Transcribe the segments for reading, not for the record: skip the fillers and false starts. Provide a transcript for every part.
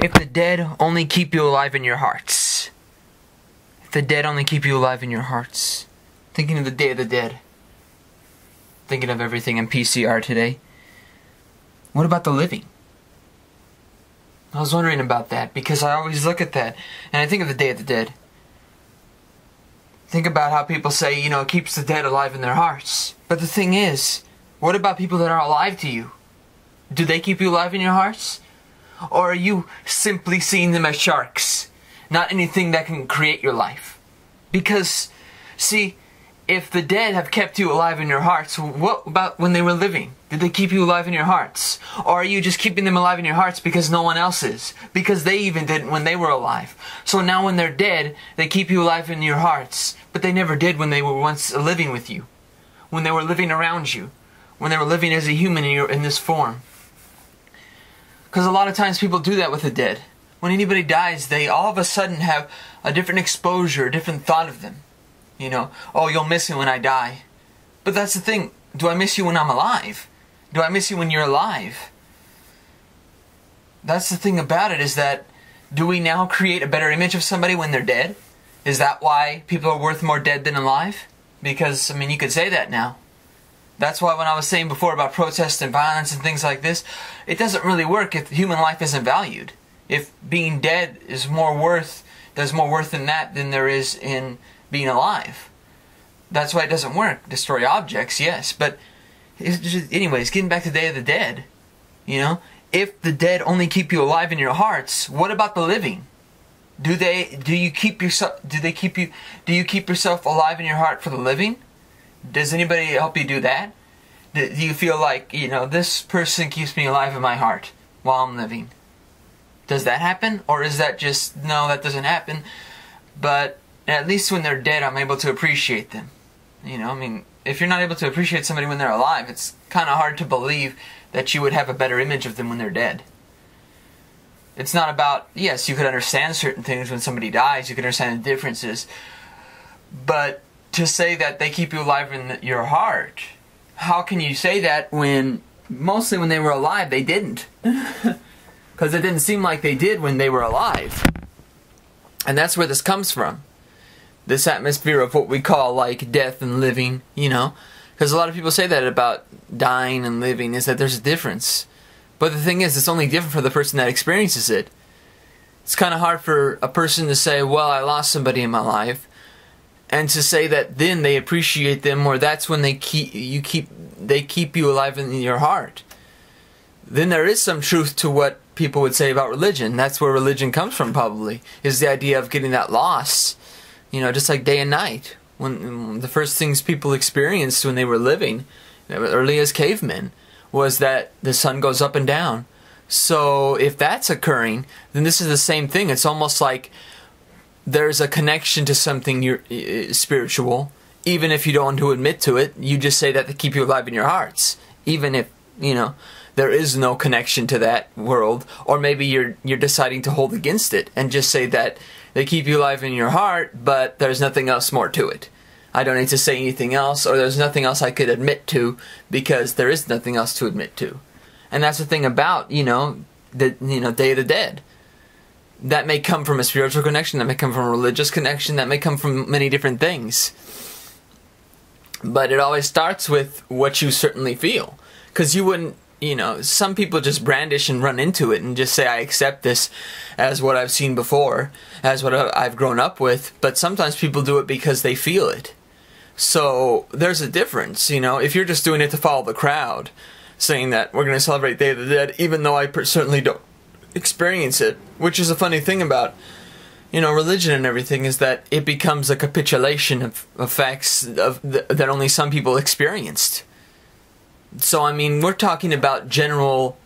If the dead only keep you alive in your hearts. If the dead only keep you alive in your hearts. Thinking of the Day of the Dead. Thinking of everything in PCR today. What about the living? I was wondering about that because I always look at that and I think of the Day of the Dead. Think about how people say, you know, it keeps the dead alive in their hearts. But the thing is, what about people that are alive to you? Do they keep you alive in your hearts? Or are you simply seeing them as sharks? Not anything that can create your life. Because, see, if the dead have kept you alive in your hearts, what about when they were living? Did they keep you alive in your hearts? Or are you just keeping them alive in your hearts because no one else is? Because they even didn't when they were alive. So now when they're dead, they keep you alive in your hearts. But they never did when they were once living with you. When they were living around you. When they were living as a human in this form. Because a lot of times people do that with the dead. When anybody dies, they all of a sudden have a different exposure, a different thought of them. You know, oh, you'll miss me when I die. But that's the thing. Do I miss you when I'm alive? Do I miss you when you're alive? That's the thing about it, is that do we now create a better image of somebody when they're dead? Is that why people are worth more dead than alive? Because, I mean, you could say that now. That's why when I was saying before about protest and violence and things like this, it doesn't really work if human life isn't valued. If being dead is more worth, there's more worth in that than there is in being alive. That's why it doesn't work. Destroy objects, yes, but anyways, getting back to the Day of the Dead, you know, if the dead only keep you alive in your hearts, what about the living? Do you keep yourself alive in your heart for the living? Does anybody help you do that? Do you feel like, you know, this person keeps me alive in my heart while I'm living? Does that happen? Or is that just, no, that doesn't happen, but at least when they're dead, I'm able to appreciate them. You know, I mean, if you're not able to appreciate somebody when they're alive, it's kind of hard to believe that you would have a better image of them when they're dead. It's not about, yes, you could understand certain things when somebody dies, you can understand the differences, but to say that they keep you alive in your heart, how can you say that when, mostly when they were alive, they didn't? Because it didn't seem like they did when they were alive. And that's where this comes from. This atmosphere of what we call like death and living, you know. Because a lot of people say that about dying and living, is that there's a difference. But the thing is, it's only different for the person that experiences it. It's kind of hard for a person to say, well, I lost somebody in my life, and to say that then they appreciate them, or that's when they keep you alive in your heart. Then there is some truth to what people would say about religion. That's where religion comes from, probably, is the idea of getting that loss. You know, just like day and night. When the first things people experienced when they were living, early as cavemen, was that the sun goes up and down. So if that's occurring, then this is the same thing. It's almost like there's a connection to something spiritual, even if you don't want to admit to it. You just say that to keep you alive in your hearts, even if, you know, there is no connection to that world, or maybe you're deciding to hold against it and just say that they keep you alive in your heart, but there's nothing else more to it. I don't need to say anything else, or there's nothing else I could admit to, because there is nothing else to admit to. And that's the thing about, you know, the Day of the Dead. That may come from a spiritual connection, that may come from a religious connection, that may come from many different things. But it always starts with what you certainly feel. Because you wouldn't, you know, some people just brandish and run into it and just say, I accept this as what I've seen before, as what I've grown up with. But sometimes people do it because they feel it. So there's a difference, you know. If you're just doing it to follow the crowd, saying that we're going to celebrate Day of the Dead, even though I certainly don't experience it, which is a funny thing about, you know, religion and everything, is that it becomes a capitulation of facts that only some people experienced. So, I mean, we're talking about general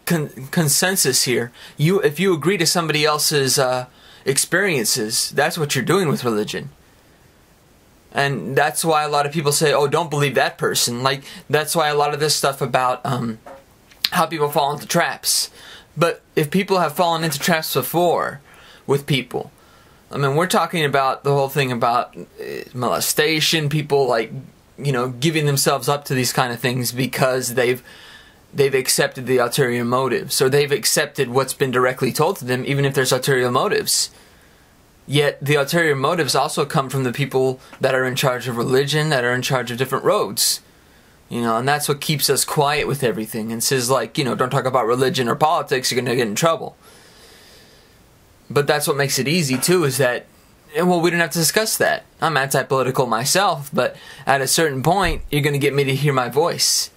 consensus here. If you agree to somebody else's experiences, that's what you're doing with religion. And that's why a lot of people say, oh, don't believe that person. Like, that's why a lot of this stuff about how people fall into traps. But if people have fallen into traps before with people, I mean, we're talking about the whole thing about molestation, people, like, you know, giving themselves up to these kind of things because they've they've accepted the ulterior motives, or they've accepted what's been directly told to them, even if there's ulterior motives. Yet the ulterior motives also come from the people that are in charge of religion, that are in charge of different roads. You know, and that's what keeps us quiet with everything, and says, like, you know, don't talk about religion or politics, you're going to get in trouble. But that's what makes it easy, too, is that, well, we don't have to discuss that. I'm anti-political myself, but at a certain point, you're going to get me to hear my voice.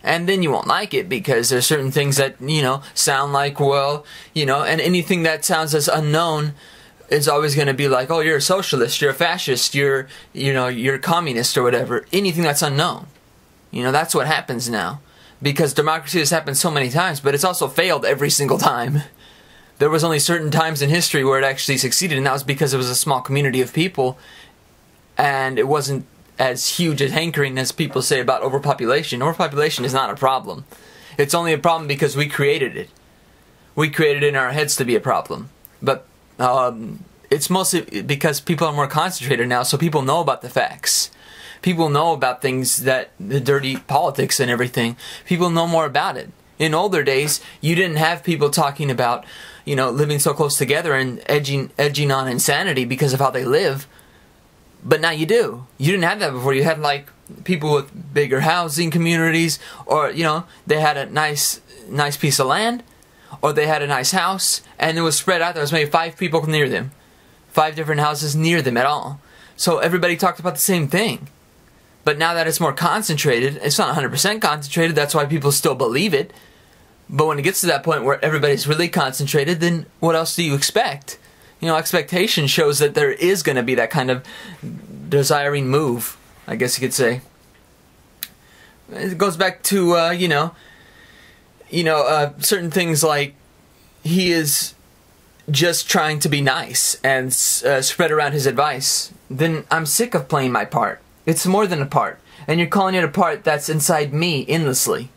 And then you won't like it, because there's certain things that, you know, sound like, well, you know, and anything that sounds as unknown is always going to be like, oh, you're a socialist, you're a fascist, you're a communist or whatever. Anything that's unknown. You know, that's what happens now. Because democracy has happened so many times, but it's also failed every single time. There was only certain times in history where it actually succeeded, and that was because it was a small community of people, and it wasn't as huge a hankering as people say about overpopulation. Overpopulation is not a problem. It's only a problem because we created it. We created it in our heads to be a problem. But it's mostly because people are more concentrated now, so people know about the facts. People know about things that, the dirty politics and everything. People know more about it. In older days, you didn't have people talking about, you know, living so close together and edging on insanity because of how they live. But now you do. You didn't have that before. You had, like, people with bigger housing communities, or, you know, they had a nice piece of land, or they had a nice house, and it was spread out. There was maybe 5 people near them. 5 different houses near them at all. So everybody talked about the same thing. But now that it's more concentrated, it's not 100% concentrated, that's why people still believe it. But when it gets to that point where everybody's really concentrated, then what else do you expect? You know, expectation shows that there is going to be that kind of desiring move, I guess you could say. It goes back to, certain things like he is just trying to be nice and spread around his advice. Then I'm sick of playing my part. It's more than a part. And you're calling it a part that's inside me endlessly.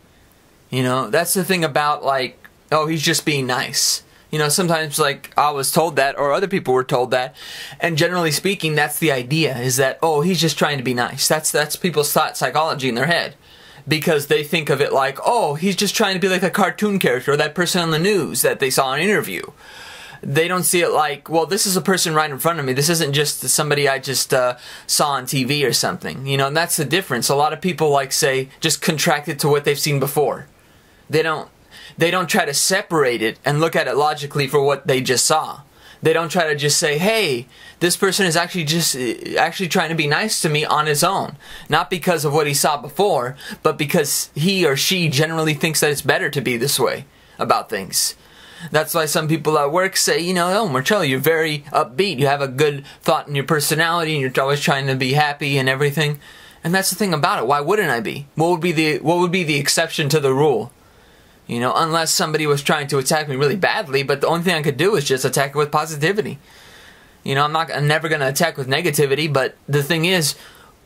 You know, that's the thing about, like, oh, he's just being nice. You know, sometimes, like, I was told that, or other people were told that, and generally speaking, that's the idea, is that, oh, he's just trying to be nice. That's people's thought psychology in their head. Because they think of it like, oh, he's just trying to be like a cartoon character, or that person on the news that they saw in an interview. They don't see it like, well, this is a person right in front of me. This isn't just somebody I just saw on TV or something. You know, and that's the difference. A lot of people, like, say, just contract it to what they've seen before. They don't try to separate it and look at it logically for what they just saw. They don't try to just say, hey, this person is actually trying to be nice to me on his own. Not because of what he saw before, but because he or she generally thinks that it's better to be this way about things. That's why some people at work say, you know, oh, Marcello, you're very upbeat. You have a good thought in your personality, and you're always trying to be happy and everything. And that's the thing about it. Why wouldn't I be? What would be the exception to the rule? You know, unless somebody was trying to attack me really badly, but the only thing I could do is just attack it with positivity. You know, I'm never going to attack with negativity, but the thing is,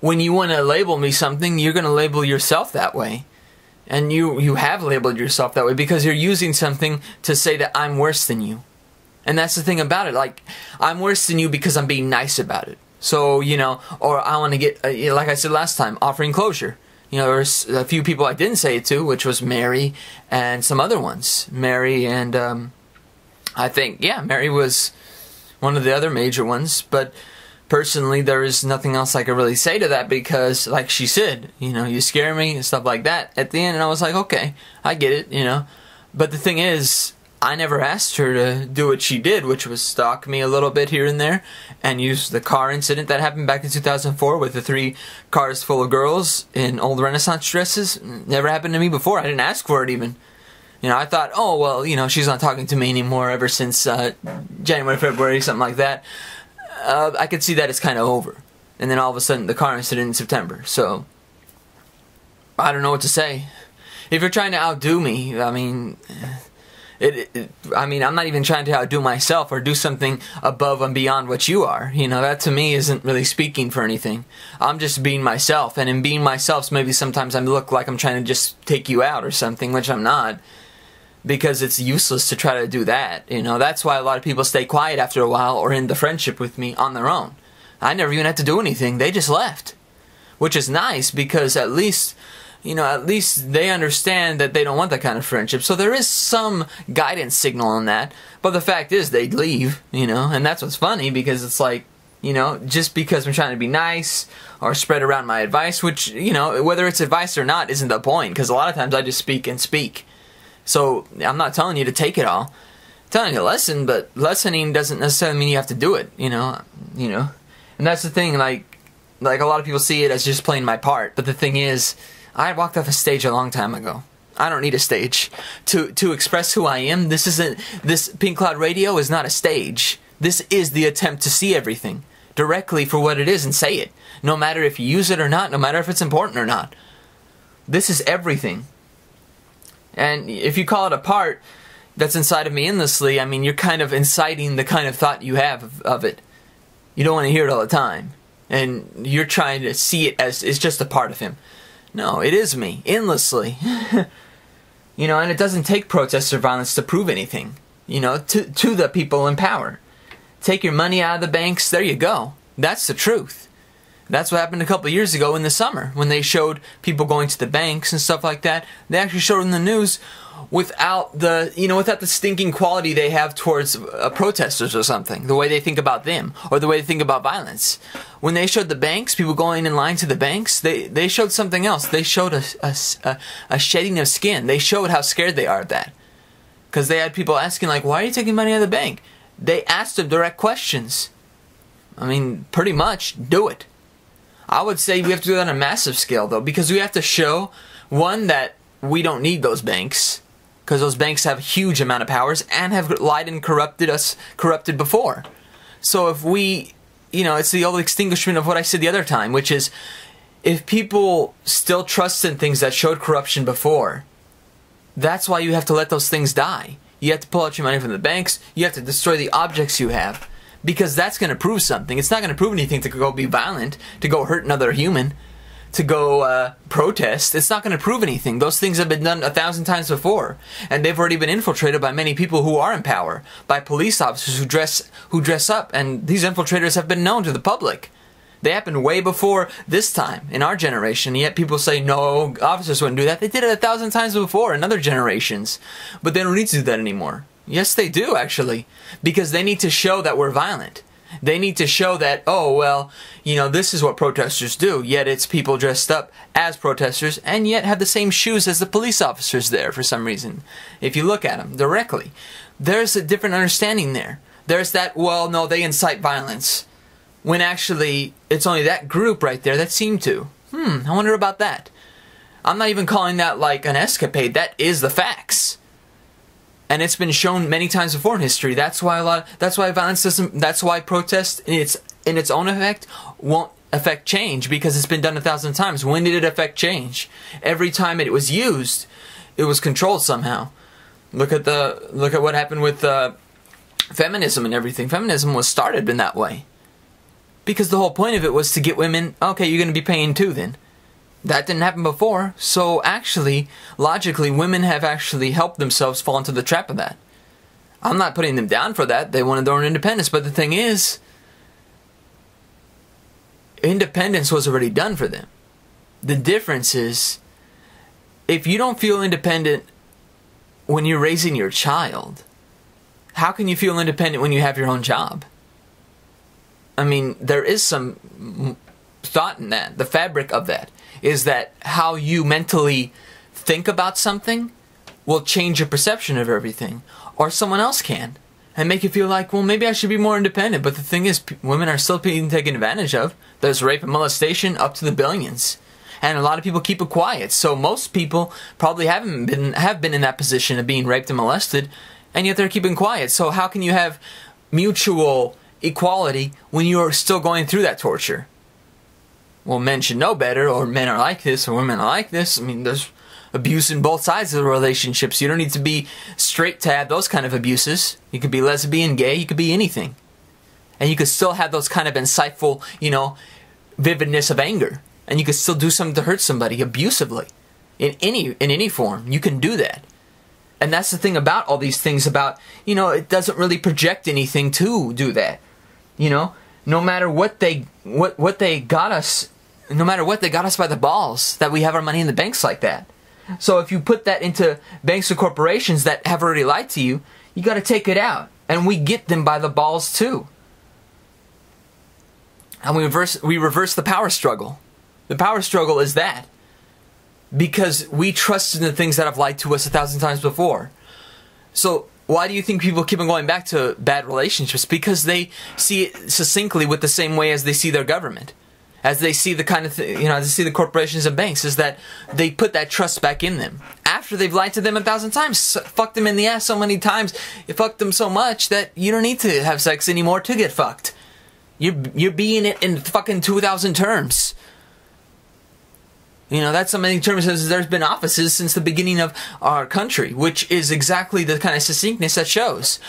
when you want to label me something, you're going to label yourself that way. And you have labeled yourself that way because you're using something to say that I'm worse than you. And that's the thing about it. Like, I'm worse than you because I'm being nice about it. So, you know, or I want to get, like I said last time, offering closure. You know, there's a few people I didn't say it to, which was Mary and some other ones. Mary and, I think, yeah, Mary was one of the other major ones. But personally, there is nothing else I could really say to that because, like she said, you know, you scare me and stuff like that at the end. And I was like, okay, I get it, you know. But the thing is, I never asked her to do what she did, which was stalk me a little bit here and there and use the car incident that happened back in 2004 with the 3 cars full of girls in old Renaissance dresses. Never happened to me before. I didn't ask for it even. You know, I thought, oh, well, you know, she's not talking to me anymore ever since January, February, something like that. I could see that it's kind of over. And then all of a sudden, the car incident in September. So, I don't know what to say. If you're trying to outdo me, I mean, I'm not even trying to outdo myself or do something above and beyond what you are. You know, that to me isn't really speaking for anything. I'm just being myself. And in being myself, maybe sometimes I look like I'm trying to just take you out or something, which I'm not. Because it's useless to try to do that. You know, that's why a lot of people stay quiet after a while or end the friendship with me on their own. I never even had to do anything. They just left. Which is nice because at least you know, at least they understand that they don't want that kind of friendship. So there is some guidance signal on that. But the fact is, they'd leave, you know, and that's what's funny, because it's like, you know, just because I'm trying to be nice or spread around my advice, which, you know, whether it's advice or not isn't the point, because a lot of times I just speak and speak. So I'm not telling you to take it all. I'm telling you to listen, but listening doesn't necessarily mean you have to do it, you know. And that's the thing, like a lot of people see it as just playing my part, but the thing is, I walked off a stage a long time ago. I don't need a stage to express who I am. This Pink Cloud Radio is not a stage. This is the attempt to see everything directly for what it is and say it, no matter if you use it or not, no matter if it's important or not. This is everything. And if you call it a part that's inside of me endlessly, I mean, you're kind of inciting the kind of thought you have of it. You don't want to hear it all the time. And you're trying to see it as it's just a part of him. No, it is me, endlessly. You know, and it doesn't take protest or violence to prove anything, you know, to the people in power. Take your money out of the banks, there you go. That's the truth. That's what happened a couple of years ago in the summer, when they showed people going to the banks and stuff like that. They actually showed in the news without the, you know, without the stinking quality they have towards protesters or something, the way they think about them, or the way they think about violence. When they showed the banks, people going in line to the banks, they showed something else. They showed a shedding of skin. They showed how scared they are of that. Because they had people asking, like, why are you taking money out of the bank? They asked them direct questions. I mean, pretty much, do it. I would say we have to do that on a massive scale, though, because we have to show, one, that we don't need those banks, because those banks have a huge amount of powers and have lied and corrupted before. So if we, you know, it's the old extinguishment of what I said the other time, which is, if people still trust in things that showed corruption before, that's why you have to let those things die. You have to pull out your money from the banks. You have to destroy the objects you have. Because that's going to prove something. It's not going to prove anything to go be violent, to go hurt another human, to go protest. It's not going to prove anything. Those things have been done 1,000 times before. And they've already been infiltrated by many people who are in power. By police officers who dress up. And these infiltrators have been known to the public. They happened way before this time, in our generation. Yet people say, no, officers wouldn't do that. They did it 1,000 times before in other generations. But they don't need to do that anymore. Yes, they do, actually. Because they need to show that we're violent. They need to show that, oh, well, you know, this is what protesters do. Yet it's people dressed up as protesters and yet have the same shoes as the police officers there for some reason. If you look at them directly, there's a different understanding there. There's that, well, no, they incite violence. When actually, it's only that group right there that seem to. I wonder about that. I'm not even calling that like an escapade. That is the facts. And it's been shown many times before in history. That's why violence doesn't. That's why protest in its own effect won't affect change, because it's been done 1,000 times. When did it affect change? Every time it was used, it was controlled somehow. Look at what happened with feminism and everything. Feminism was started in that way, because the whole point of it was to get women. Okay, you're going to be paying too then. That didn't happen before, so actually, logically, women have actually helped themselves fall into the trap of that. I'm not putting them down for that. They wanted their own independence, but the thing is, independence was already done for them. The difference is, if you don't feel independent when you're raising your child, how can you feel independent when you have your own job? I mean, there is some thought in that. The fabric of that is that how you mentally think about something will change your perception of everything. Or someone else can. And make you feel like, well, maybe I should be more independent. But the thing is, women are still being taken advantage of. There's rape and molestation up to the billions. And a lot of people keep it quiet. So most people probably have been in that position of being raped and molested. And yet they're keeping quiet. So how can you have mutual equality when you're still going through that torture? Well, men should know better, or men are like this, or women are like this. I mean, there's abuse in both sides of the relationships. You don't need to be straight to have those kind of abuses. You could be lesbian, gay, you could be anything. And you could still have those kind of insightful, you know, vividness of anger. And you could still do something to hurt somebody abusively. In any form. You can do that. And that's the thing about all these things about, you know, it doesn't really project anything to do that. You know? No matter what they got us no matter what, they got us by the balls that we have our money in the banks like that. So if you put that into banks or corporations that have already lied to you, you got to take it out. And we get them by the balls too. And we reverse the power struggle. The power struggle is that. Because we trust in the things that have lied to us 1,000 times before. So why do you think people keep on going back to bad relationships? Because they see it succinctly with the same way as they see their government. As they see the kind of, as they see the corporations and banks, is that they put that trust back in them. After they've lied to them 1,000 times, fucked them in the ass so many times, you fucked them so much that you don't need to have sex anymore to get fucked. You're being it in fucking 2,000 terms. That's so many terms as there's been offices since the beginning of our country, which is exactly the kind of succinctness that shows.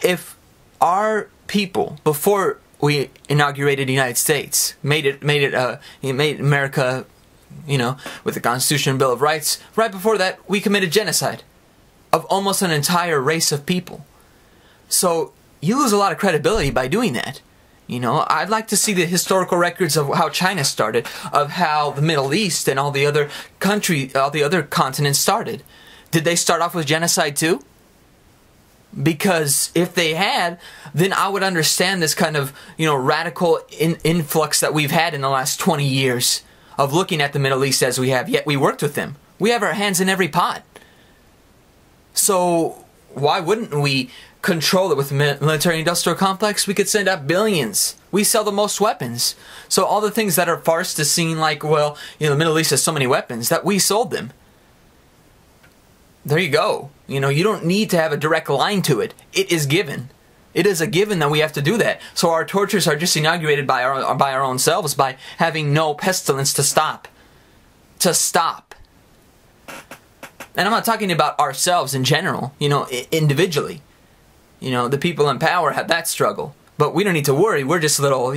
If our people, before we inaugurated the United States, made America, with the Constitution and Bill of Rights, right before that, we committed genocide of almost an entire race of people. So you lose a lot of credibility by doing that. I'd like to see the historical records of how China started, of how the Middle East and all the other continents started. Did they start off with genocide too? Because if they had, then I would understand this kind of, radical influx that we've had in the last 20 years of looking at the Middle East as we have, yet we worked with them. We have our hands in every pot. So why wouldn't we control it with the military-industrial complex? We could send out billions. We sell the most weapons. So all the things that are farce to seem like, well, the Middle East has so many weapons, that we sold them. There you go. You don't need to have a direct line to it. It is given. It is a given that we have to do that. So our tortures are just inaugurated by our own selves by having no pestilence to stop. To stop. And I'm not talking about ourselves in general, individually. The people in power have that struggle. But we don't need to worry. We're just little,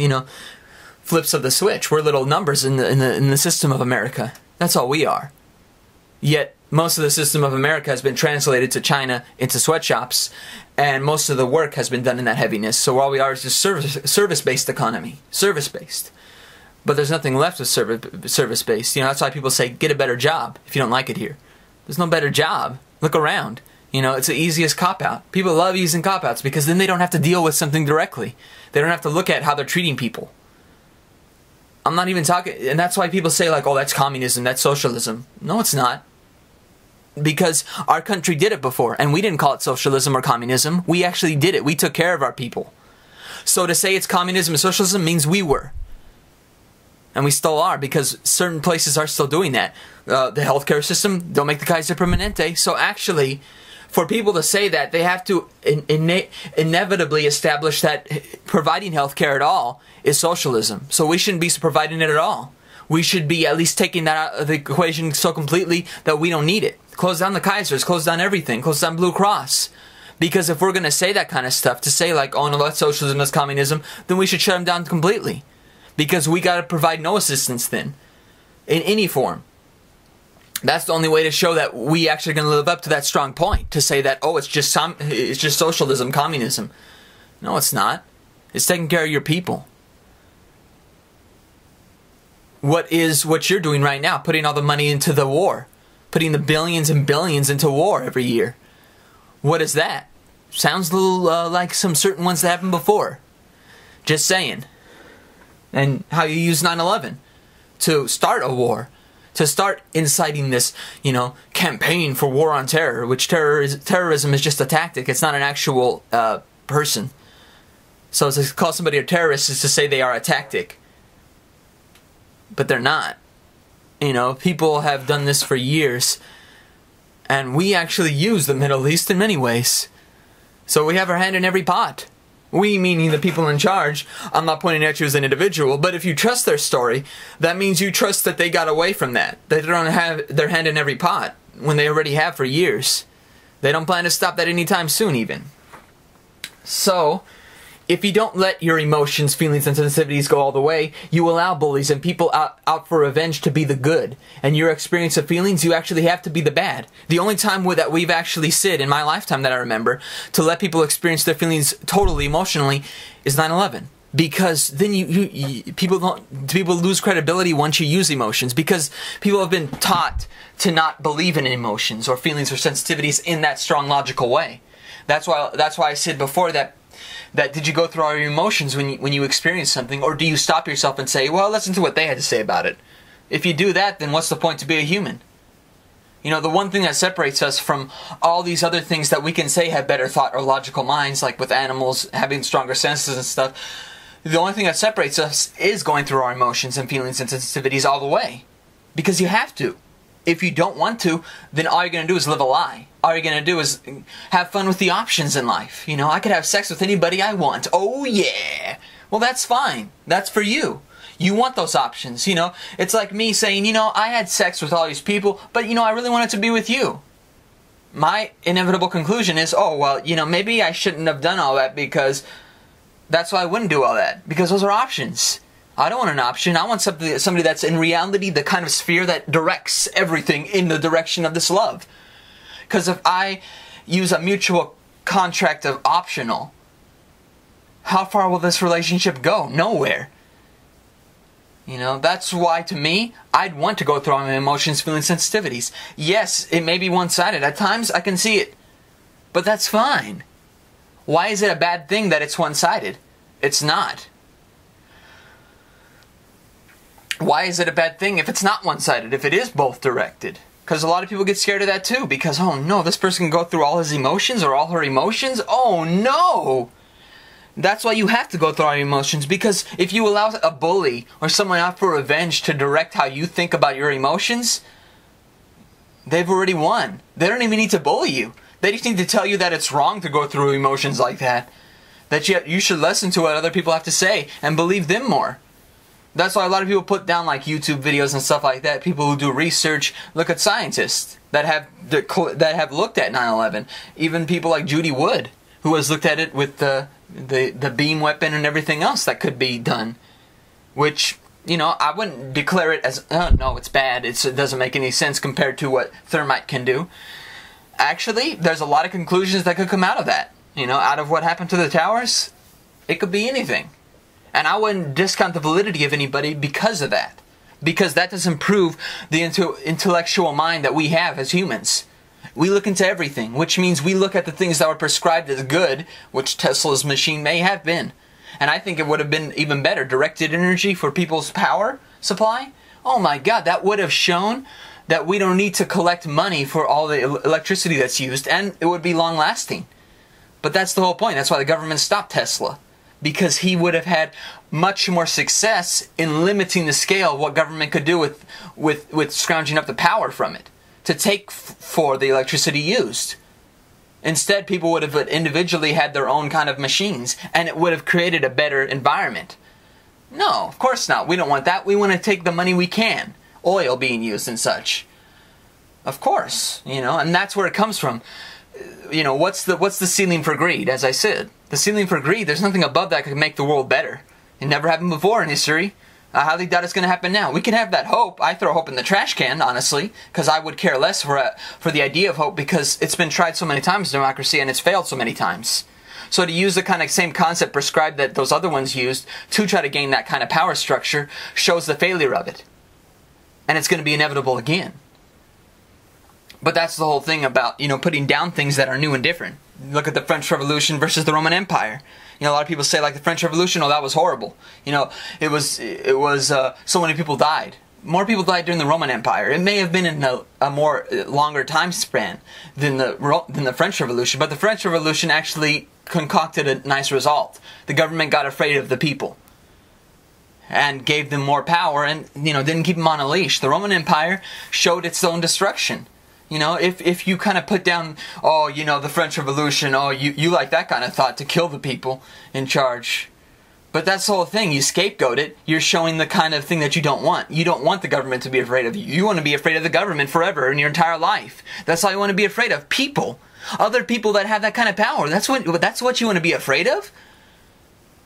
flips of the switch. We're little numbers in the system of America. That's all we are. Yet, most of the system of America has been translated to China into sweatshops, and most of the work has been done in that heaviness. So all we are is just service-based economy. Service-based. But there's nothing left of service-based. That's why people say, get a better job if you don't like it here. There's no better job. Look around. It's the easiest cop-out. People love using cop-outs because then they don't have to deal with something directly. They don't have to look at how they're treating people. I'm not even talking... And that's why people say, like, oh, that's communism, that's socialism. No, it's not. Because our country did it before, and we didn't call it socialism or communism. We actually did it. We took care of our people. So to say it's communism and socialism means we were. And we still are, because certain places are still doing that. The healthcare system, don't make the Kaiser Permanente. So actually, for people to say that, they have to inevitably establish that providing healthcare at all is socialism. So we shouldn't be providing it at all. We should be at least taking that out of the equation so completely that we don't need it. Close down the Kaisers, close down everything, close down Blue Cross. Because if we're going to say that kind of stuff, to say like, oh no, that's socialism, that's communism, then we should shut them down completely. Because we got to provide no assistance then, in any form. That's the only way to show that we actually going to live up to that strong point. To say that, oh, it's just socialism, communism. No, it's not. It's taking care of your people. What you're doing right now? Putting all the money into the war. Putting the billions and billions into war every year. What is that? Sounds a little like some certain ones that happened before. Just saying. And how you use 9/11 to start a war. To start inciting this, campaign for war on terror, which terrorism is just a tactic. It's not an actual person. So to call somebody a terrorist is to say they are a tactic. But they're not. People have done this for years. And we actually use the Middle East in many ways. So we have our hand in every pot. We, meaning the people in charge. I'm not pointing at you as an individual, but if you trust their story, that means you trust that they got away from that. They don't have their hand in every pot, when they already have for years. They don't plan to stop that anytime soon, even. So, if you don't let your emotions, feelings, and sensitivities go all the way, you allow bullies and people out for revenge to be the good. And your experience of feelings, you actually have to be the bad. The only time that we've actually said in my lifetime that I remember to let people experience their feelings totally emotionally is 9/11. because then people lose credibility once you use emotions, because people have been taught to not believe in emotions or feelings or sensitivities in that strong logical way. That's why I said before that did you go through all your emotions when you experience something, or do you stop yourself and say, well, listen to what they had to say about it? If you do that, then what's the point to be a human? You know, the one thing that separates us from all these other things that we can say have better thought or logical minds, like with animals having stronger senses and stuff, the only thing that separates us is going through our emotions and feelings and sensitivities all the way. Because you have to. If you don't want to, then all you're going to do is live a lie. All you're going to do is have fun with the options in life. You know, I could have sex with anybody I want. Oh yeah! Well, that's fine. That's for you. You want those options, you know. It's like me saying, you know, I had sex with all these people, but, you know, I really wanted to be with you. My inevitable conclusion is, oh, well, you know, maybe I shouldn't have done all that, because that's why I wouldn't do all that. Because those are options. I don't want an option. I want somebody that's in reality the kind of sphere that directs everything in the direction of this love. Because if I use a mutual contract of optional, how far will this relationship go? Nowhere. You know, that's why, to me, I'd want to go through all my emotions, feelings, sensitivities. Yes, it may be one-sided. At times, I can see it. But that's fine. Why is it a bad thing that it's one-sided? It's not. Why is it a bad thing if it's not one-sided, if it is both directed? Because a lot of people get scared of that too, because, oh no, this person can go through all his emotions or all her emotions? Oh no! That's why you have to go through all your emotions, because if you allow a bully or someone out for revenge to direct how you think about your emotions, they've already won. They don't even need to bully you. They just need to tell you that it's wrong to go through emotions like that. That you should listen to what other people have to say and believe them more. That's why a lot of people put down like YouTube videos and stuff like that. People who do research, look at scientists that have looked at 9/11. Even people like Judy Wood, who has looked at it with the beam weapon and everything else that could be done. Which, you know, I wouldn't declare it as, oh no, it's bad. It doesn't make any sense compared to what thermite can do. Actually, there's a lot of conclusions that could come out of that. You know, out of what happened to the towers, it could be anything. And I wouldn't discount the validity of anybody because of that. Because that doesn't prove the intellectual mind that we have as humans. We look into everything, which means we look at the things that were prescribed as good, which Tesla's machine may have been. And I think it would have been even better. Directed energy for people's power supply? Oh my God, that would have shown that we don't need to collect money for all the electricity that's used, and it would be long lasting. But that's the whole point. That's why the government stopped Tesla. Because he would have had much more success in limiting the scale of what government could do with scrounging up the power from it to take for the electricity used. Instead, people would have individually had their own kind of machines, and it would have created a better environment. No, of course not. We don't want that. We want to take the money we can. Oil being used and such. Of course, you know, and that's where it comes from. You know, what's the ceiling for greed, as I said? The ceiling for greed, there's nothing above that could make the world better. It never happened before in history. I highly doubt it's going to happen now. We can have that hope. I throw hope in the trash can, honestly, because I would care less for the idea of hope, because it's been tried so many times in democracy and it's failed so many times. So to use the kind of same concept prescribed that those other ones used to try to gain that kind of power structure shows the failure of it. And it's going to be inevitable again. But that's the whole thing about, you know, putting down things that are new and different. Look at the French Revolution versus the Roman Empire. You know, a lot of people say, like, the French Revolution, oh, that was horrible. You know, it was so many people died. More people died during the Roman Empire. It may have been in a more longer time span than the French Revolution, but the French Revolution actually concocted a nice result. The government got afraid of the people and gave them more power and, you know, didn't keep them on a leash. The Roman Empire showed its own destruction. You know, if you kind of put down, oh, you know, the French Revolution, oh, you like that kind of thought to kill the people in charge. But that's the whole thing. You scapegoat it. You're showing the kind of thing that you don't want. You don't want the government to be afraid of you. You want to be afraid of the government forever in your entire life. That's all you want to be afraid of. People. Other people that have that kind of power. That's what you want to be afraid of?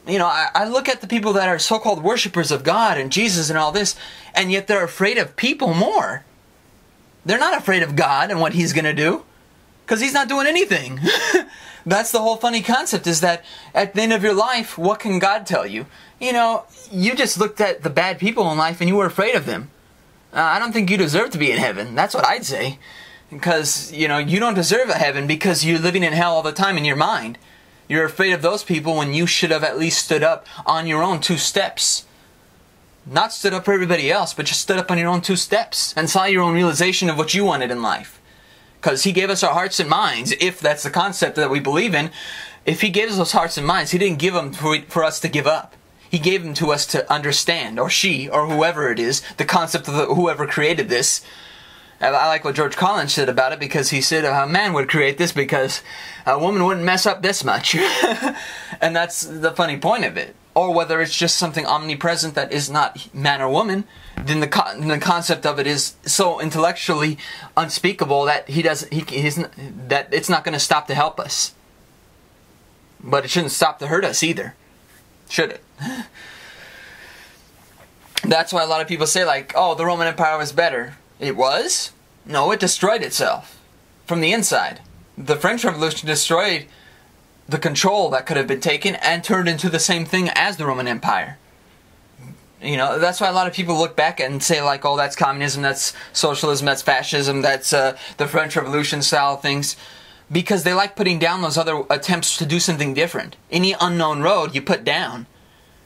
You know, I look at the people that are so-called worshippers of God and Jesus and all this, and yet they're afraid of people more. They're not afraid of God and what He's going to do, because He's not doing anything. That's the whole funny concept, is that at the end of your life, what can God tell you? You know, you just looked at the bad people in life and you were afraid of them. I don't think you deserve to be in heaven. That's what I'd say. Because, you know, you don't deserve a heaven because you're living in hell all the time in your mind. You're afraid of those people when you should have at least stood up on your own 2 steps. Not stood up for everybody else, but just stood up on your own 2 steps and saw your own realization of what you wanted in life. Because He gave us our hearts and minds, if that's the concept that we believe in. If He gave us those hearts and minds, He didn't give them for us to give up. He gave them to us to understand, or she, or whoever it is, the concept of whoever created this. I like what George Collins said about it, because he said a man would create this because a woman wouldn't mess up this much. And that's the funny point of it. Or whether it's just something omnipresent that is not man or woman, then the concept of it is so intellectually unspeakable that that it's not going to stop to help us. But it shouldn't stop to hurt us either. Should it? That's why a lot of people say, like, oh, the Roman Empire was better. It was? No, it destroyed itself from the inside. The French Revolution destroyed the control that could have been taken and turned into the same thing as the Roman Empire. You know, that's why a lot of people look back and say, like, oh, that's communism, that's socialism, that's fascism, that's the French Revolution style things. Because they like putting down those other attempts to do something different. Any unknown road you put down.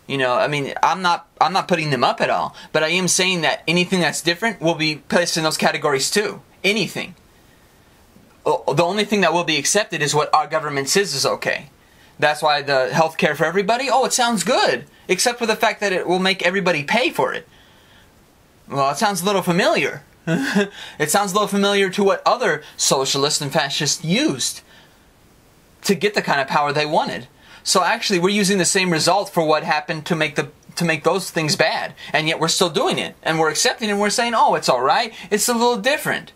You know, I mean, I'm not putting them up at all. But I am saying that anything that's different will be placed in those categories too. Anything. The only thing that will be accepted is what our government says is okay. That's why the health care for everybody, oh, it sounds good. Except for the fact that it will make everybody pay for it. Well, it sounds a little familiar. It sounds a little familiar to what other socialists and fascists used to get the kind of power they wanted. So actually, we're using the same result for what happened to make those things bad, and yet we're still doing it, and we're accepting it, and we're saying, oh, it's all right. It's a little different.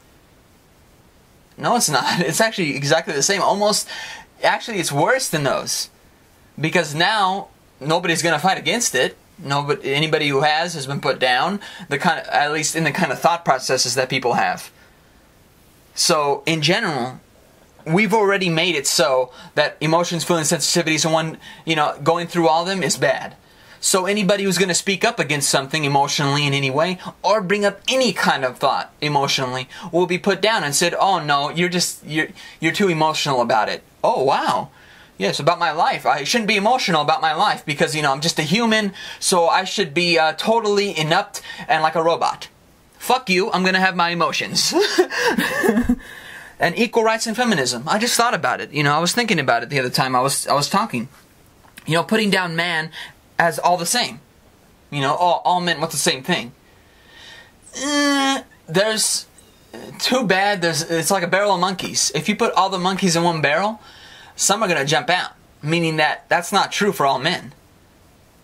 No, it's not. It's actually exactly the same. Almost, actually, it's worse than those, because now nobody's going to fight against it. Anybody who has been put down, at least in the kind of thought processes that people have. So, in general, we've already made it so that emotions, feelings, sensitivities, and going through all of them is bad. So anybody who's going to speak up against something emotionally in any way, or bring up any kind of thought emotionally, will be put down and said, oh no, you're too emotional about it. Oh wow. Yes, about my life. I shouldn't be emotional about my life because, I'm just a human, so I should be totally inept and like a robot. Fuck you, I'm gonna have my emotions. And equal rights and feminism. I just thought about it. I was thinking about it the other time I was talking. Putting down man as all the same. All men want the same thing. There's too bad. It's like a barrel of monkeys. If you put all the monkeys in one barrel, some are going to jump out, meaning that that's not true for all men.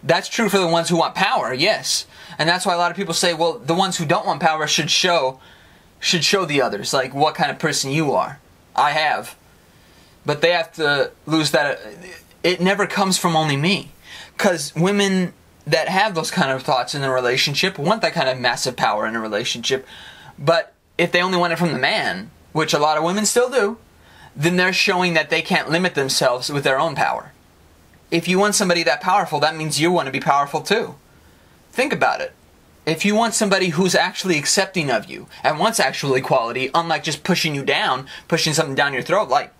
That's true for the ones who want power, yes. And that's why a lot of people say, well, the ones who don't want power should show the others, like, what kind of person you are. I have. But they have to lose that. It never comes from only me. Because women that have those kind of thoughts in a relationship want that kind of massive power in a relationship. But if they only want it from the man, which a lot of women still do, then they're showing that they can't limit themselves with their own power. If you want somebody that powerful, that means you want to be powerful too. Think about it. If you want somebody who's actually accepting of you and wants actual equality, unlike just pushing you down, pushing something down your throat, like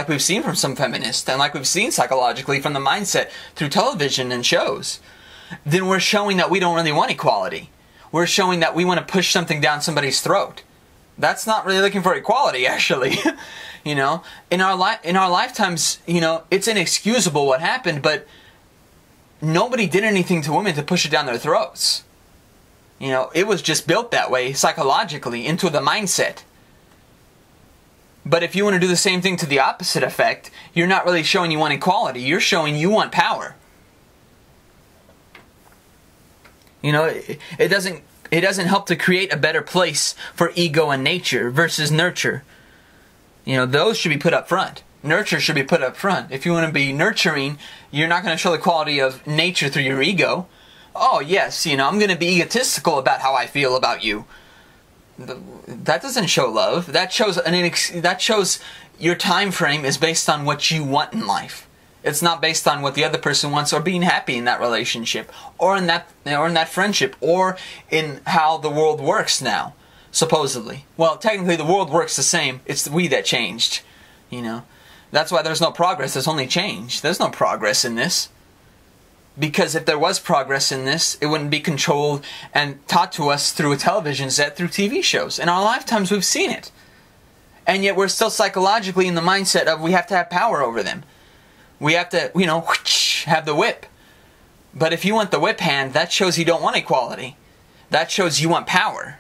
we've seen from some feminists, and like we've seen psychologically from the mindset through television and shows, then we're showing that we don't really want equality. We're showing that we want to push something down somebody's throat. That's not really looking for equality, actually. In our lifetimes, it's inexcusable what happened, but nobody did anything to women to push it down their throats. It was just built that way psychologically into the mindset. But if you want to do the same thing to the opposite effect, you're not really showing you want equality. You're showing you want power. It doesn't help to create a better place for ego and nature versus nurture. Those should be put up front. Nurture should be put up front. If you want to be nurturing, you're not going to show the quality of nature through your ego. Oh yes, I'm going to be egotistical about how I feel about you. That doesn't show love. That shows your time frame is based on what you want in life. It's not based on what the other person wants, or being happy in that relationship, or in that friendship, or in how the world works now, supposedly. Well, technically the world works the same. It's we that changed, you know. That's why there's no progress. There's only change. There's no progress in this. Because if there was progress in this, it wouldn't be controlled and taught to us through a television set, through TV shows. In our lifetimes, we've seen it. And yet we're still psychologically in the mindset of we have to have power over them. We have to, you know, have the whip. But if you want the whip hand, that shows you don't want equality. That shows you want power.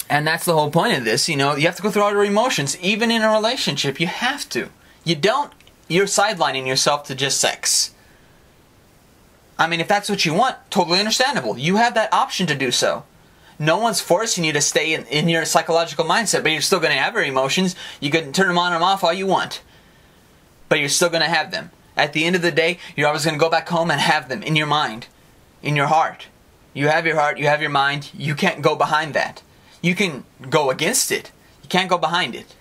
And that's the whole point of this, you know. You have to go through all your emotions. Even in a relationship, you have to. You don't. You're sidelining yourself to just sex. I mean, if that's what you want, totally understandable. You have that option to do so. No one's forcing you to stay in your psychological mindset, but you're still going to have your emotions. You can turn them on and off all you want. But you're still going to have them. At the end of the day, you're always going to go back home and have them in your mind, in your heart. You have your heart, you have your mind. You can't go behind that. You can go against it. You can't go behind it.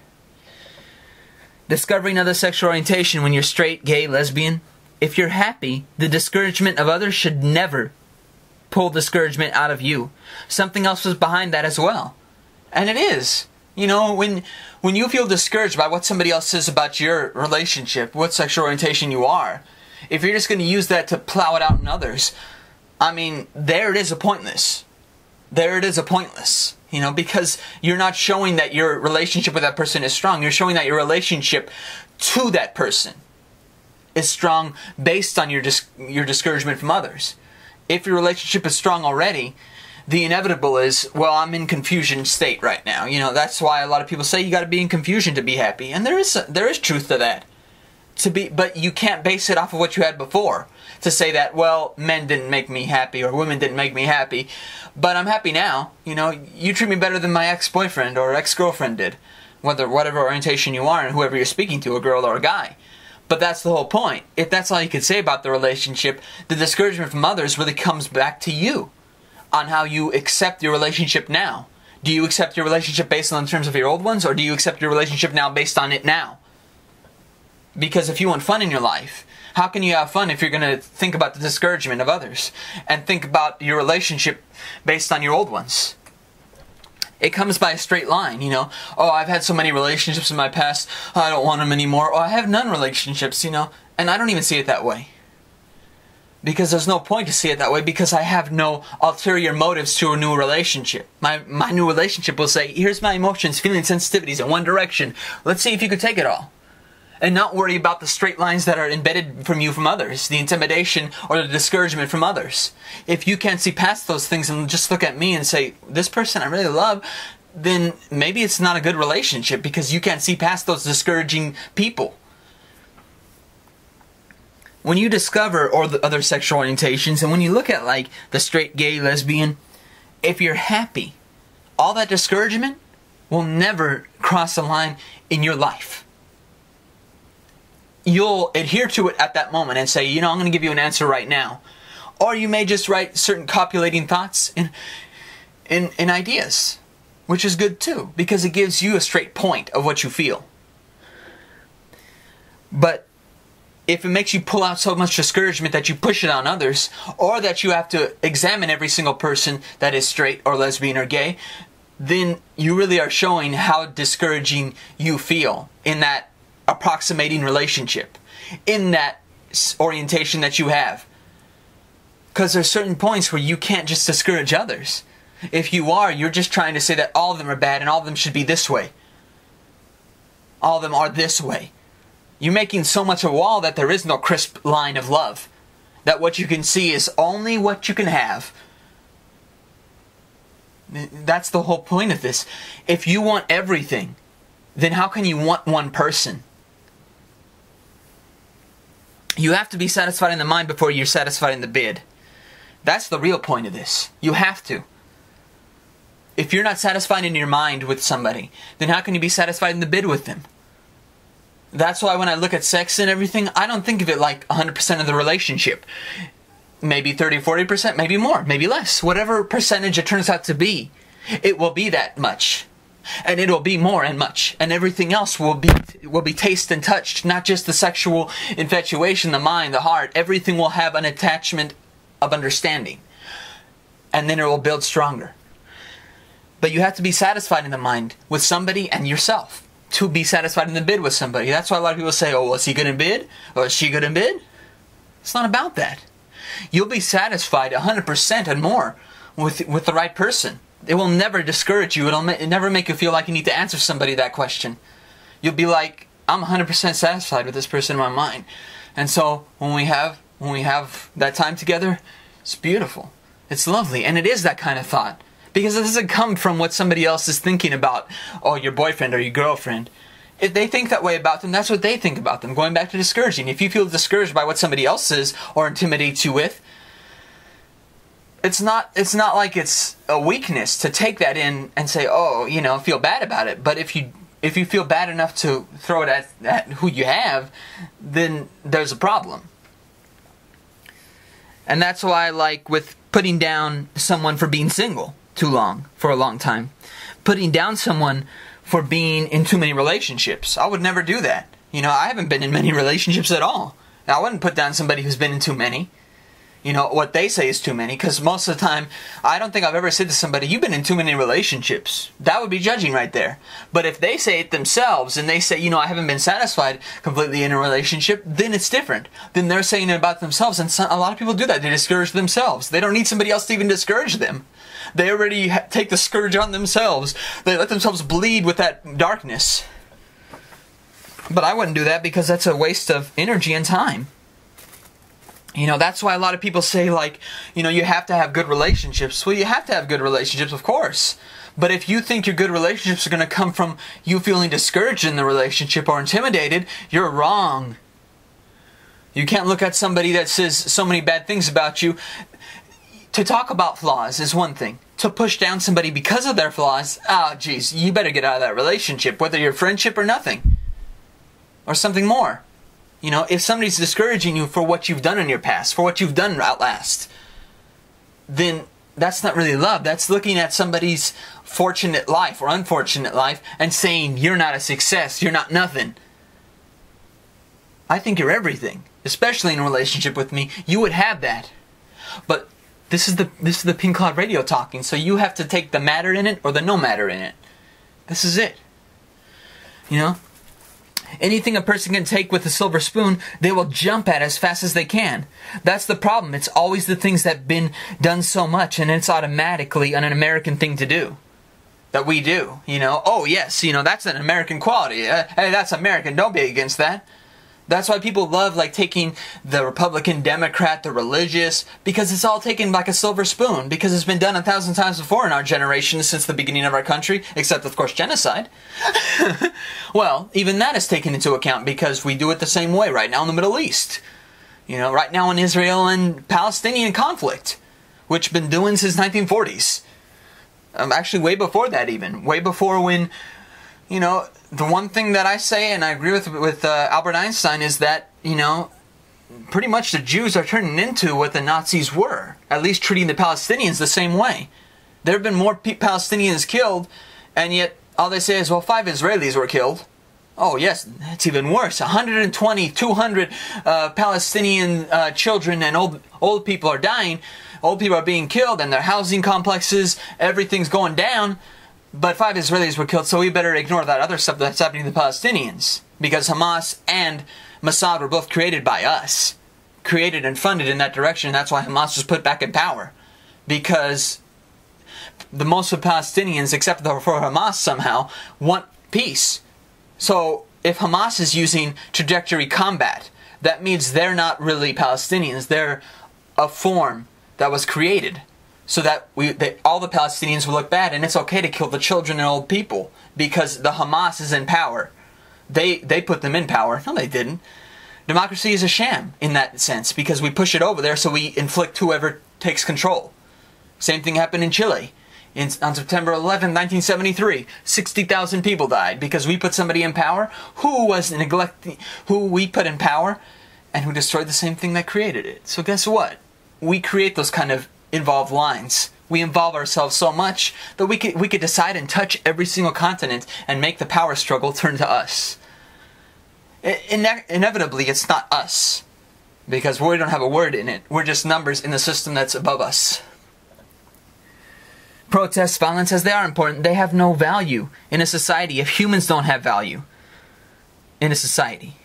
Discovering other sexual orientation when you're straight, gay, lesbian. If you're happy, the discouragement of others should never pull discouragement out of you. Something else was behind that as well. And it is. You know, when you feel discouraged by what somebody else says about your relationship, what sexual orientation you are, if you're just going to use that to plow it out in others, I mean, there it is a pointless. There it is a pointless. You know, because you're not showing that your relationship with that person is strong. You're showing that your relationship to that person is strong based on your discouragement from others. If your relationship is strong already, the inevitable is, well, I'm in confusion state right now. You know, that's why a lot of people say you got to be in confusion to be happy. And there is truth to that. But you can't base it off of what you had before. To say that, well, men didn't make me happy or women didn't make me happy, but I'm happy now. You know, you treat me better than my ex-boyfriend or ex-girlfriend did. Whatever orientation you are and whoever you're speaking to, a girl or a guy. But that's the whole point. If that's all you can say about the relationship, the discouragement from others really comes back to you on how you accept your relationship now. Do you accept your relationship based on the terms of your old ones, or do you accept your relationship now based on it now? Because if you want fun in your life, how can you have fun if you're going to think about the discouragement of others and think about your relationship based on your old ones? It comes by a straight line, you know. Oh, I've had so many relationships in my past, I don't want them anymore. Oh, I have none relationships, you know. And I don't even see it that way. Because there's no point to see it that way, because I have no ulterior motives to a new relationship. My new relationship will say, here's my emotions, feelings, sensitivities in one direction. Let's see if you could take it all. And not worry about the straight lines that are embedded from you from others, the intimidation or the discouragement from others. If you can't see past those things and just look at me and say, this person I really love, then maybe it's not a good relationship because you can't see past those discouraging people. When you discover or the other sexual orientations, and when you look at like the straight, gay, lesbian, if you're happy, all that discouragement will never cross a line in your life. You'll adhere to it at that moment and say, you know, I'm going to give you an answer right now. Or you may just write certain copulating thoughts in ideas, which is good too, because it gives you a straight point of what you feel. But if it makes you pull out so much discouragement that you push it on others, or that you have to examine every single person that is straight or lesbian or gay, then you really are showing how discouraging you feel in that approximating relationship, in that orientation that you have. Because there's certain points where you can't just discourage others. If you are, you're just trying to say that all of them are bad and all of them should be this way. All of them are this way. You're making so much a wall that there is no crisp line of love. That what you can see is only what you can have. That's the whole point of this. If you want everything, then how can you want one person? You have to be satisfied in the mind before you're satisfied in the bid. That's the real point of this. You have to. If you're not satisfied in your mind with somebody, then how can you be satisfied in the bid with them? That's why when I look at sex and everything, I don't think of it like 100% of the relationship. maybe 30, 40%, maybe more, maybe less. Whatever percentage it turns out to be, it will be that much. And it'll be more and much. And everything else will be taste and touched. Not just the sexual infatuation, the mind, the heart. Everything will have an attachment of understanding. And then it will build stronger. But you have to be satisfied in the mind with somebody and yourself to be satisfied in the bid with somebody. That's why a lot of people say, oh, was he good in bid? Or is she good in bid? It's not about that. You'll be satisfied 100% and more with the right person. It will never discourage you. It'll never make you feel like you need to answer somebody that question. You'll be like, I'm 100% satisfied with this person in my mind. And so when we have that time together, it's beautiful. It's lovely. And it is that kind of thought. Because it doesn't come from what somebody else is thinking about, oh, your boyfriend or your girlfriend. If they think that way about them, that's what they think about them. Going back to discouraging. If you feel discouraged by what somebody else says or intimidates you with, it's not like it's a weakness to take that in and say, oh, feel bad about it. But if you feel bad enough to throw it at who you have, then there's a problem. And that's why I like with putting down someone for being single for a long time. Putting down someone for being in too many relationships. I would never do that. I haven't been in many relationships at all. I wouldn't put down somebody who's been in too many. What they say is too many, because most of the time, I don't think I've ever said to somebody, you've been in too many relationships. That would be judging right there. But if they say it themselves, and they say, I haven't been satisfied completely in a relationship, then it's different. Then they're saying it about themselves, and a lot of people do that. They discourage themselves. They don't need somebody else to even discourage them. They already take the scourge on themselves. They let themselves bleed with that darkness. But I wouldn't do that, because that's a waste of energy and time. That's why a lot of people say, like, you have to have good relationships. Well, you have to have good relationships, of course. But if you think your good relationships are going to come from you feeling discouraged in the relationship or intimidated, you're wrong. You can't look at somebody that says so many bad things about you. To talk about flaws is one thing. To push down somebody because of their flaws, geez, you better get out of that relationship, whether you're friendship or nothing. Or something more. If somebody's discouraging you for what you've done in your past, for what you've done out last, then that's not really love. That's looking at somebody's fortunate life or unfortunate life and saying, you're not a success, you're not nothing. I think you're everything. Especially in a relationship with me, you would have that. But this is the Pink Cloud Radio talking, so you have to take the matter in it or the no matter in it. This is it. Anything a person can take with a silver spoon, they will jump at as fast as they can. That's the problem. It's always the things that have been done so much, and it's automatically an American thing to do. That we do. Oh yes, that's an American quality. Hey, that's American. Don't be against that. That's why people love taking the Republican, Democrat, the religious, because it's all taken like a silver spoon, because it's been done 1,000 times before in our generation since the beginning of our country, except of course genocide. Well, even that is taken into account because we do it the same way right now in the Middle East. Right now in Israel and Palestinian conflict, which been doing since 1940s. Actually way before that even. Way before when, the one thing that I say, and I agree with Albert Einstein, is that, pretty much the Jews are turning into what the Nazis were. At least treating the Palestinians the same way. There have been more Palestinians killed, and yet all they say is, well, 5 Israelis were killed. Oh yes, that's even worse. 120, 200 Palestinian children and old people are dying. Old people are being killed, and their housing complexes, everything's going down. But 5 Israelis were killed, so we better ignore that other stuff that's happening to the Palestinians. Because Hamas and Mossad were both created by us. Created and funded in that direction. That's why Hamas was put back in power. Because the most of Palestinians, except for Hamas somehow, want peace. So if Hamas is using trajectory combat, that means they're not really Palestinians. They're a form that was created. So that all the Palestinians will look bad, and it's okay to kill the children and old people because the Hamas is in power. They put them in power. No, they didn't. Democracy is a sham in that sense because we push it over there so we inflict whoever takes control. Same thing happened in Chile. On September 11, 1973, 60,000 people died because we put somebody in power who we put in power and who destroyed the same thing that created it. So guess what? we create those kind of involved lines. We involve ourselves so much that we could decide and touch every single continent and make the power struggle turn to us. Inevitably, it's not us, because we don't have a word in it. We're just numbers in the system that's above us. Protests, violence, as they are important, they have no value in a society if humans don't have value in a society.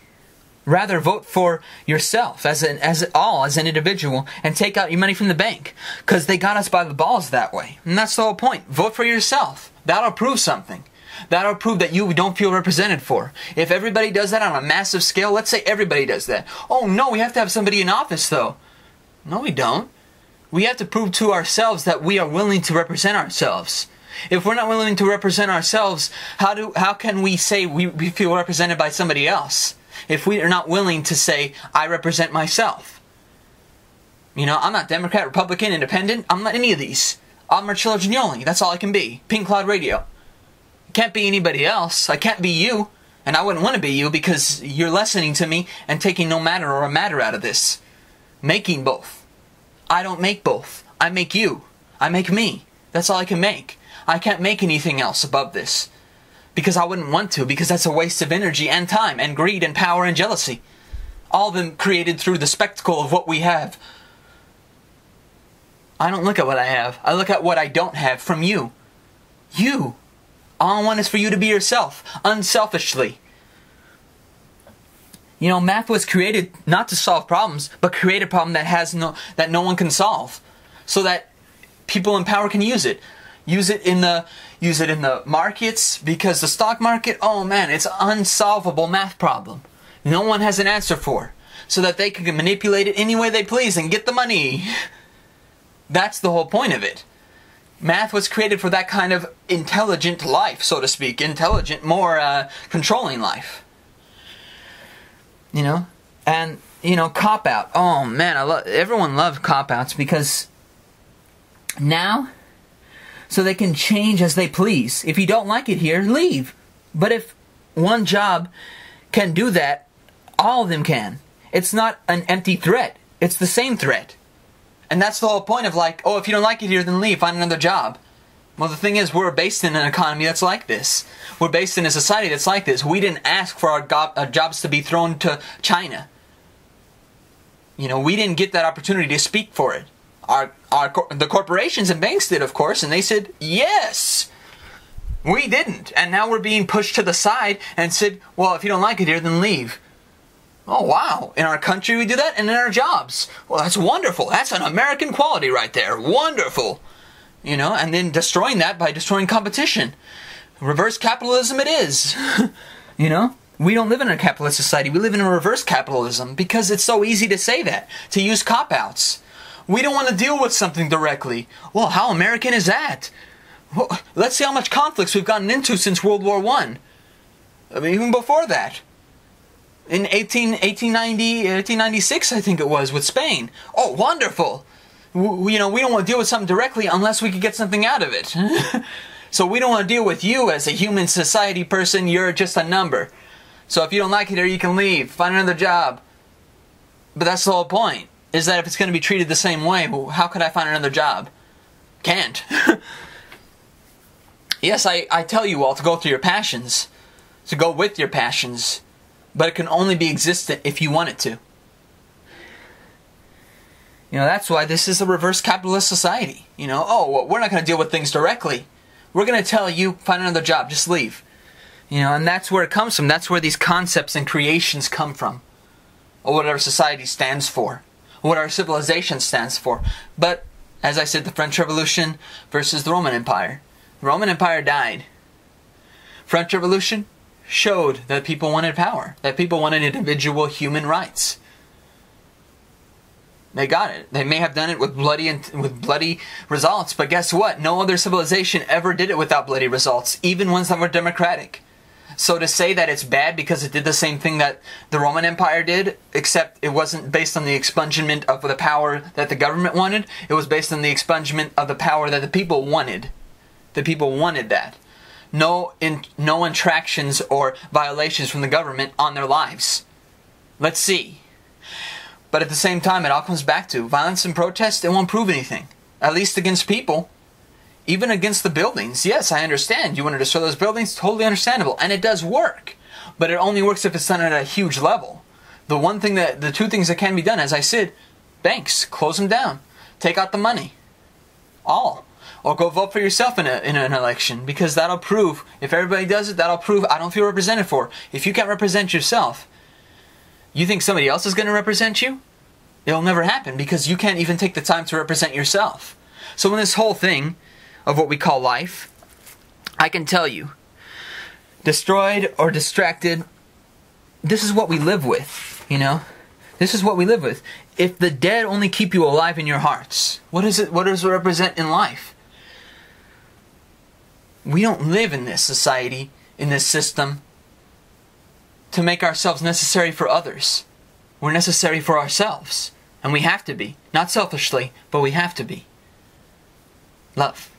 Rather, vote for yourself as an individual and take out your money from the bank, because they got us by the balls that way. And that's the whole point. Vote for yourself. That'll prove something. That'll prove that you don't feel represented for. If everybody does that on a massive scale, let's say everybody does that. Oh no, we have to have somebody in office though. No, we don't. We have to prove to ourselves that we are willing to represent ourselves. If we're not willing to represent ourselves, how can we say we feel represented by somebody else? If we are not willing to say, I represent myself. You know, I'm not Democrat, Republican, Independent. I'm not any of these. I'm Marcello Gignoli. That's all I can be. Pink Cloud Radio. Can't be anybody else. I can't be you. And I wouldn't want to be you because you're listening to me and taking no matter or a matter out of this. Making both. I don't make both. I make you. I make me. That's all I can make. I can't make anything else above this. Because I wouldn't want to, because that's a waste of energy and time and greed and power and jealousy. All of them created through the spectacle of what we have. I don't look at what I have. I look at what I don't have from you. You. All I want is for you to be yourself, unselfishly. You know, math was created not to solve problems, but create a problem that no one can solve, so that people in power can use it. Use it in the markets, because the stock market, oh man, it's an unsolvable math problem. No one has an answer for, so that they can manipulate it any way they please and get the money. That's the whole point of it. Math was created for that kind of intelligent life, so to speak. Intelligent, more controlling life. You know? And, you know, cop-out. Oh man, everyone loves cop-outs, because now, so they can change as they please. If you don't like it here, leave. But if one job can do that, all of them can. It's not an empty threat. It's the same threat. And that's the whole point of like, oh, if you don't like it here, then leave, find another job. Well, the thing is, we're based in an economy that's like this. We're based in a society that's like this. We didn't ask for our jobs to be thrown to China. You know, we didn't get that opportunity to speak for it. The corporations and banks did, of course, and they said, yes. We didn't. And now we're being pushed to the side and said, well, if you don't like it here, then leave. Oh, wow. In our country we do that, and in our jobs. Well, that's wonderful. That's an American quality right there. Wonderful. You know, and then destroying that by destroying competition. Reverse capitalism it is. You know? We don't live in a capitalist society. We live in a reverse capitalism, because it's so easy to say that, to use cop-outs. We don't want to deal with something directly. Well, how American is that? Well, let's see how much conflicts we've gotten into since World War I. I mean, even before that. In 1896, I think it was, with Spain. Oh, wonderful! You know, we don't want to deal with something directly unless we could get something out of it. So we don't want to deal with you as a human society person. You're just a number. So if you don't like it here, you can leave. Find another job. But that's the whole point. Is that if it's going to be treated the same way, well, how could I find another job? Can't. Yes, I tell you all to go through your passions. To go with your passions. But it can only be existent if you want it to. You know, that's why this is a reverse capitalist society. You know, oh, well, we're not going to deal with things directly. We're going to tell you, find another job, just leave. You know, and that's where it comes from. That's where these concepts and creations come from. Or what our society stands for. Or what our civilization stands for. But, as I said, the French Revolution versus the Roman Empire. The Roman Empire died. French Revolution showed that people wanted power. That people wanted individual human rights. They got it. They may have done it with bloody results, but guess what? No other civilization ever did it without bloody results, even ones that were democratic. So to say that it's bad because it did the same thing that the Roman Empire did, except it wasn't based on the expungement of the power that the government wanted, it was based on the expungement of the power that the people wanted. The people wanted that. No infractions or violations from the government on their lives. Let's see. But at the same time, it all comes back to violence and protest. It won't prove anything. At least against people. Even against the buildings. Yes, I understand. You want to destroy those buildings? Totally understandable. And it does work. But it only works if it's done at a huge level. The two things that can be done, as I said, banks, close them down. Take out the money. All. Or go vote for yourself in an election. Because that'll prove, if everybody does it, that'll prove I don't feel represented for. If you can't represent yourself, you think somebody else is going to represent you? It'll never happen because you can't even take the time to represent yourself. So in this whole thing of what we call life, I can tell you, destroyed or distracted, this is what we live with, you know? This is what we live with. If the dead only keep you alive in your hearts, what does it represent in life? We don't live in this society, in this system, to make ourselves necessary for others. We're necessary for ourselves. And we have to be. Not selfishly, but we have to be. Love.